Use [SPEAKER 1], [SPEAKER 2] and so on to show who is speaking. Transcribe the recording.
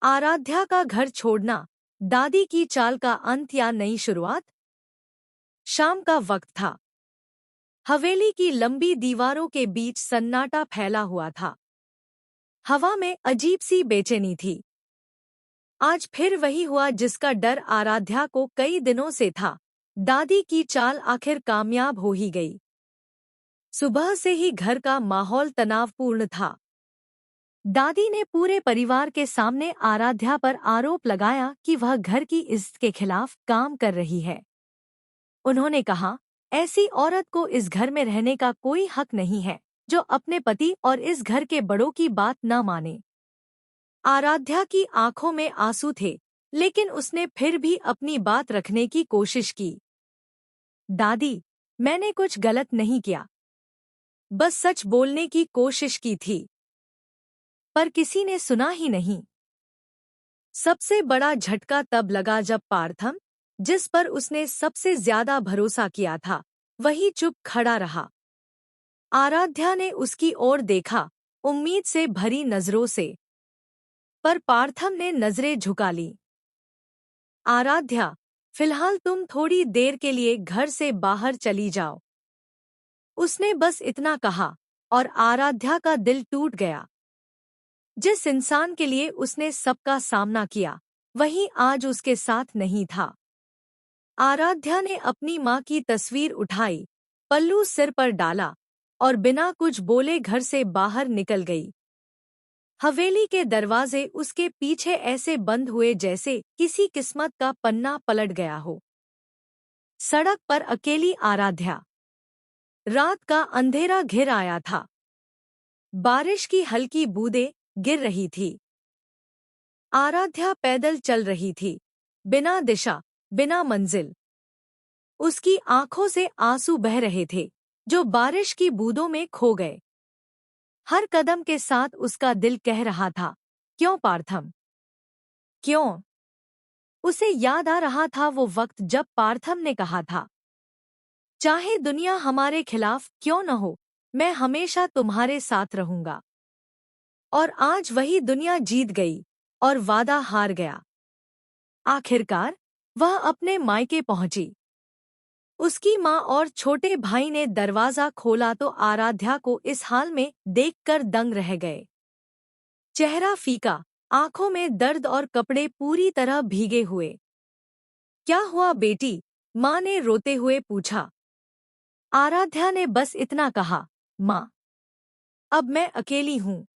[SPEAKER 1] आराध्या का घर छोड़ना, दादी की चाल का अंत या नई शुरुआत। शाम का वक्त था। हवेली की लंबी दीवारों के बीच सन्नाटा फैला हुआ था। हवा में अजीब सी बेचैनी थी। आज फिर वही हुआ जिसका डर आराध्या को कई दिनों से था। दादी की चाल आखिर कामयाब हो ही गई। सुबह से ही घर का माहौल तनावपूर्ण था। दादी ने पूरे परिवार के सामने आराध्या पर आरोप लगाया कि वह घर की इज्जत के खिलाफ काम कर रही है। उन्होंने कहा, ऐसी औरत को इस घर में रहने का कोई हक नहीं है जो अपने पति और इस घर के बड़ों की बात न माने। आराध्या की आंखों में आंसू थे, लेकिन उसने फिर भी अपनी बात रखने की कोशिश की। दादी, मैंने कुछ गलत नहीं किया, बस सच बोलने की कोशिश की थी। पर किसी ने सुना ही नहीं। सबसे बड़ा झटका तब लगा जब पार्थम, जिस पर उसने सबसे ज्यादा भरोसा किया था, वही चुप खड़ा रहा। आराध्या ने उसकी ओर देखा, उम्मीद से भरी नजरों से। पर पार्थम ने नजरें झुका ली। आराध्या, फिलहाल तुम थोड़ी देर के लिए घर से बाहर चली जाओ। उसने बस इतना कहा, और आराध्या का दिल टूट गया। जिस इंसान के लिए उसने सबका सामना किया, वही आज उसके साथ नहीं था। आराध्या ने अपनी माँ की तस्वीर उठाई, पल्लू सिर पर डाला और बिना कुछ बोले घर से बाहर निकल गई। हवेली के दरवाजे उसके पीछे ऐसे बंद हुए जैसे किसी किस्मत का पन्ना पलट गया हो। सड़क पर अकेली आराध्या। रात का अंधेरा घिर आया था। बारिश की हल्की बूंदें गिर रही थी। आराध्या पैदल चल रही थी, बिना दिशा, बिना मंजिल। उसकी आंखों से आंसू बह रहे थे, जो बारिश की बूंदों में खो गए। हर कदम के साथ उसका दिल कह रहा था, क्यों पार्थम, क्यों? उसे याद आ रहा था वो वक्त जब पार्थम ने कहा था, चाहे दुनिया हमारे खिलाफ क्यों न हो, मैं हमेशा तुम्हारे साथ रहूंगा। और आज वही दुनिया जीत गई और वादा हार गया। आखिरकार वह अपने मायके पहुंची। उसकी माँ और छोटे भाई ने दरवाजा खोला तो आराध्या को इस हाल में देखकर दंग रह गए। चेहरा फीका, आंखों में दर्द और कपड़े पूरी तरह भीगे हुए। क्या हुआ बेटी? माँ ने रोते हुए पूछा। आराध्या ने बस इतना कहा, माँ, अब मैं अकेली हूँ।